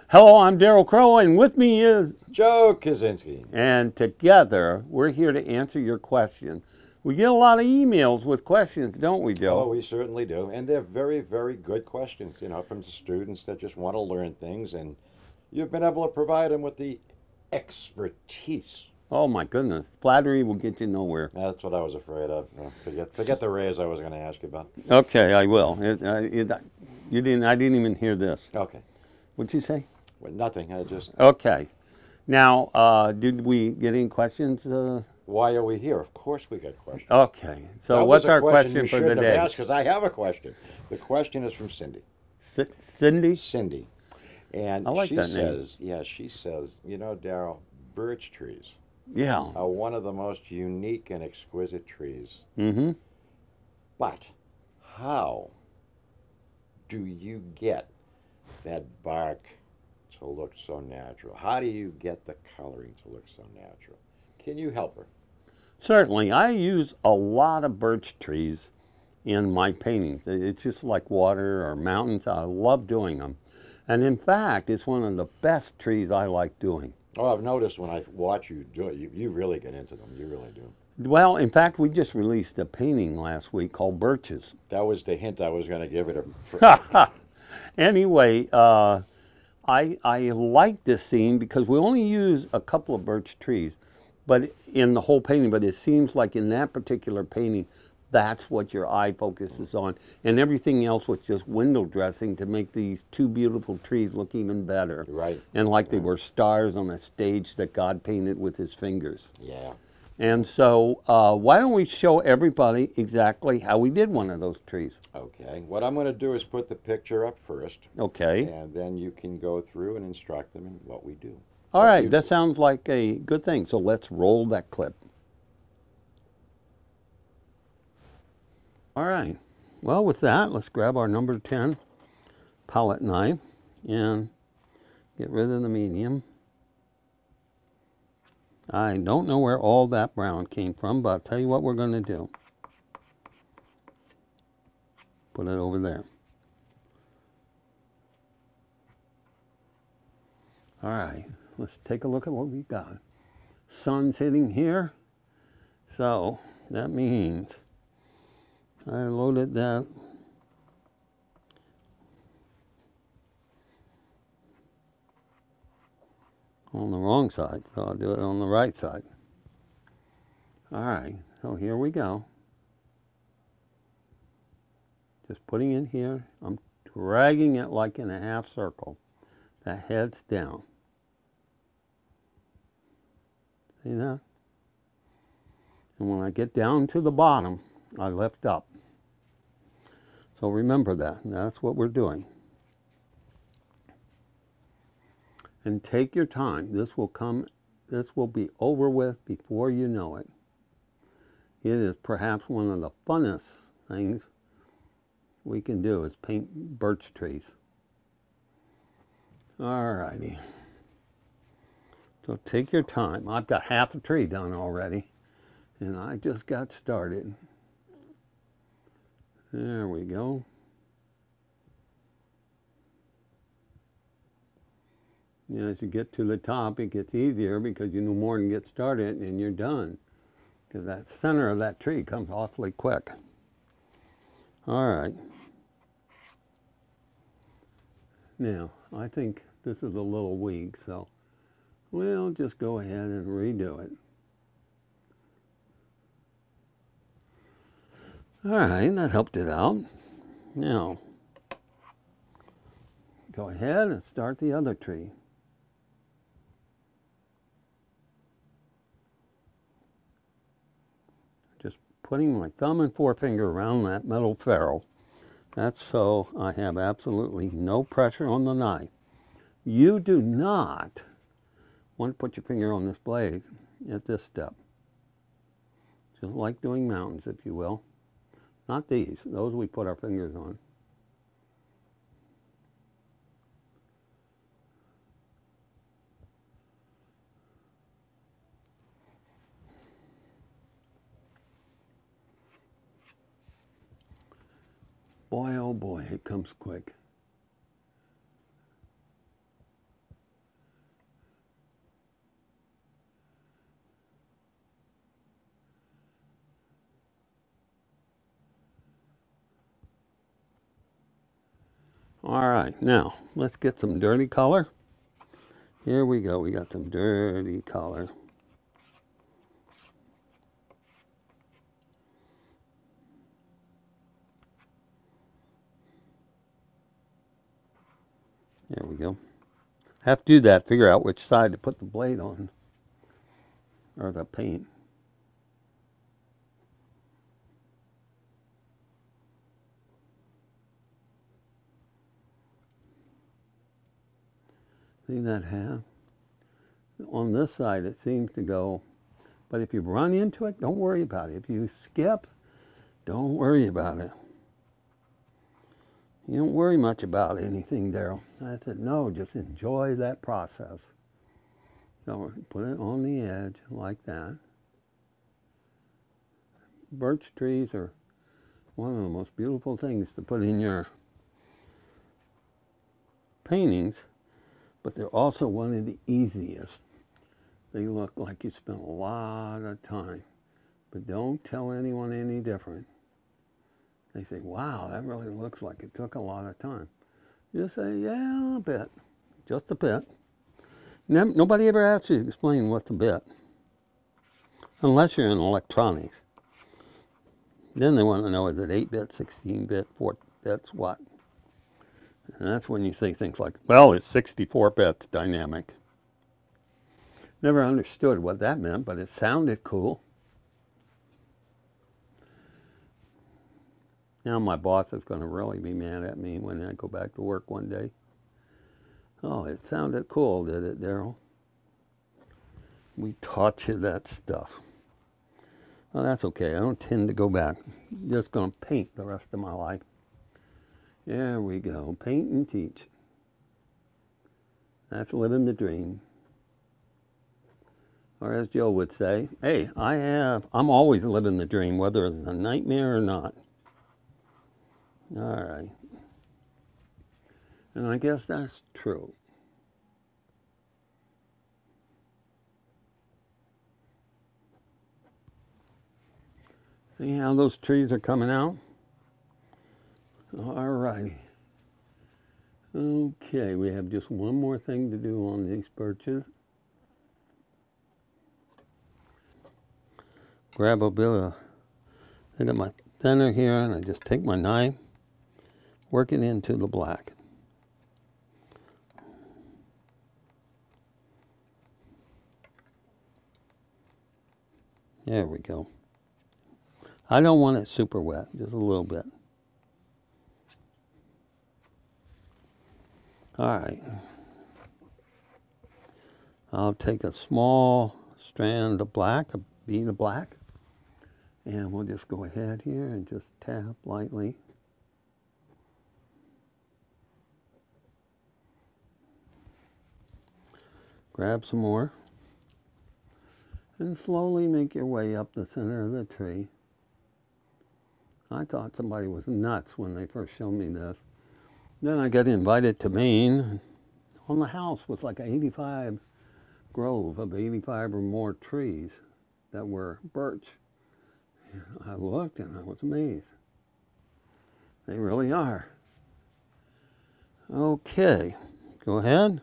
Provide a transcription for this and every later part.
Hello, I'm Daryl Crow, and with me is, Joe Kaczynski. and together we're here to answer your question. We get a lot of emails with questions, don't we, Joe? Oh, we certainly do. And they're very, very good questions, from the students that just want to learn things. And you've been able to provide them with the expertise. Oh my goodness, flattery will get you nowhere. That's what I was afraid of. Forget the raise I was going to ask you about. Okay, I will. You didn't. I didn't even hear this. Okay. What'd you say? Well, nothing. I just. Okay. Now, did we get any questions? Why are we here? Of course we got questions. Okay. So, That what's was a our question question you for the shouldn't have day? asked because I have a question. The question is from Cindy. Cindy? Cindy. And I like she that name. says, she says, Daryl, birch trees Yeah. are one of the most unique and exquisite trees. Mm-hmm. But how do you get that bark to look so natural? How do you get the coloring to look so natural? Can you help her? Certainly, I use a lot of birch trees in my paintings. It's just like water or mountains. I love doing them. And in fact, it's one of the best trees I like doing. Oh, I've noticed when I watch you do it, you really get into them. You really do. Well, in fact, we just released a painting last week called Birches. That was the hint I was going to give it. Anyway, I like this scene because we only use a couple of birch trees, but in the whole painting. But it seems like in that particular painting, that's what your eye focuses on, and everything else was just window dressing to make these two beautiful trees look even better. Right. And like they Right. were stars on a stage that God painted with His fingers. Yeah. And so, why don't we show everybody exactly how we did one of those trees? Okay. What I'm going to do is put the picture up first, Okay. and then you can go through and instruct them in what we do. All What right, you that do. sounds like a good thing. So let's roll that clip. All right. Well, with that, let's grab our number 10 palette knife and get rid of the medium. I don't know where all that brown came from, but I'll tell you what we're going to do. Put it over there. All right, let's take a look at what we've got. Sun's hitting here, so that means I loaded that on the wrong side, so I'll do it on the right side. All right, so here we go. Just putting it here. I'm dragging it like in a half circle. The head's down. See that? And when I get down to the bottom, I lift up. So remember that. That's what we're doing. And take your time. This will be over with before you know it. It is perhaps one of the funnest things we can do is paint birch trees. All righty. So take your time. I've got half a tree done already, and I just got started. There we go. As you get to the top, it gets easier because you know more than get started and you're done. Because that center of that tree comes awfully quick. All right. Now, I think this is a little weak, so we'll just go ahead and redo it. All right, that helped it out. Now, go ahead and start the other tree. Just putting my thumb and forefinger around that metal ferrule. That's so I have absolutely no pressure on the knife. You do not want to put your finger on this blade at this step. Just like doing mountains, if you will. Not these. Those we put our fingers on. Boy, oh boy, it comes quick. All right, now let's get some dirty color. Here we go, we got some dirty color. There we go. Have to do that, figure out which side to put the blade on, or the paint. See that half? On this side it seems to go, but if you run into it, don't worry about it. If you skip, don't worry about it. You don't worry much about anything, Daryl. I said, no, just enjoy that process. So put it on the edge like that. Birch trees are one of the most beautiful things to put in your paintings, but they're also one of the easiest. They look like you spent a lot of time, but don't tell anyone any different. They say, wow, that really looks like it took a lot of time. You say, yeah, a bit, just a bit. Nobody ever asks you to explain what's a bit, unless you're in electronics. Then they want to know, is it 8-bit, 16-bit, 4 bits, what? And that's when you say things like, well, it's 64 bits dynamic. Never understood what that meant, but it sounded cool. Now my boss is going to really be mad at me when I go back to work one day. Oh, it sounded cool, did it, Daryl? We taught you that stuff. Well, that's okay. I don't tend to go back. I'm just going to paint the rest of my life. There we go. Paint and teach. That's living the dream. Or as Joe would say, hey, I'm always living the dream, whether it's a nightmare or not. All right. And I guess that's true. See how those trees are coming out? All righty. Okay, we have just one more thing to do on these birches. Grab a bit of, I got my thinner here, and I just take my knife, work it into the black. There we go. I don't want it super wet, just a little bit. All right. I'll take a small strand of black, a bead of black, and we'll just go ahead here and just tap lightly. Grab some more, and slowly make your way up the center of the tree. I thought somebody was nuts when they first showed me this. Then I got invited to Maine. On the house was like an 85 grove of 85 or more trees that were birch. I looked and I was amazed. They really are. Okay, go ahead.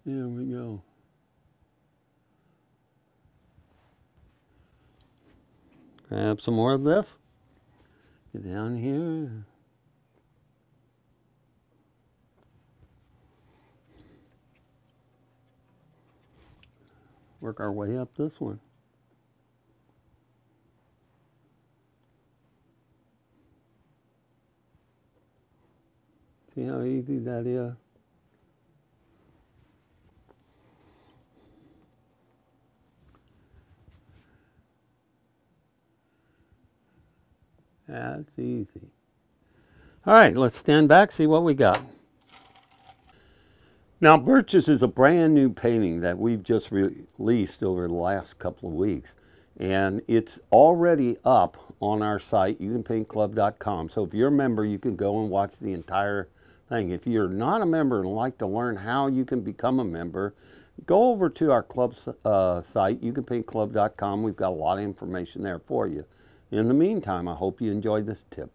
Here we go. Grab some more of this. Get down here. Work our way up this one. See how easy that is? That's easy. All right, let's stand back, see what we got. Now, Birch's is a brand new painting that we've just released over the last couple of weeks. And it's already up on our site, youcanpaintclub.com. So if you're a member, you can go and watch the entire thing. If you're not a member and like to learn how you can become a member, go over to our club site, youcanpaintclub.com. We've got a lot of information there for you. In the meantime, I hope you enjoyed this tip.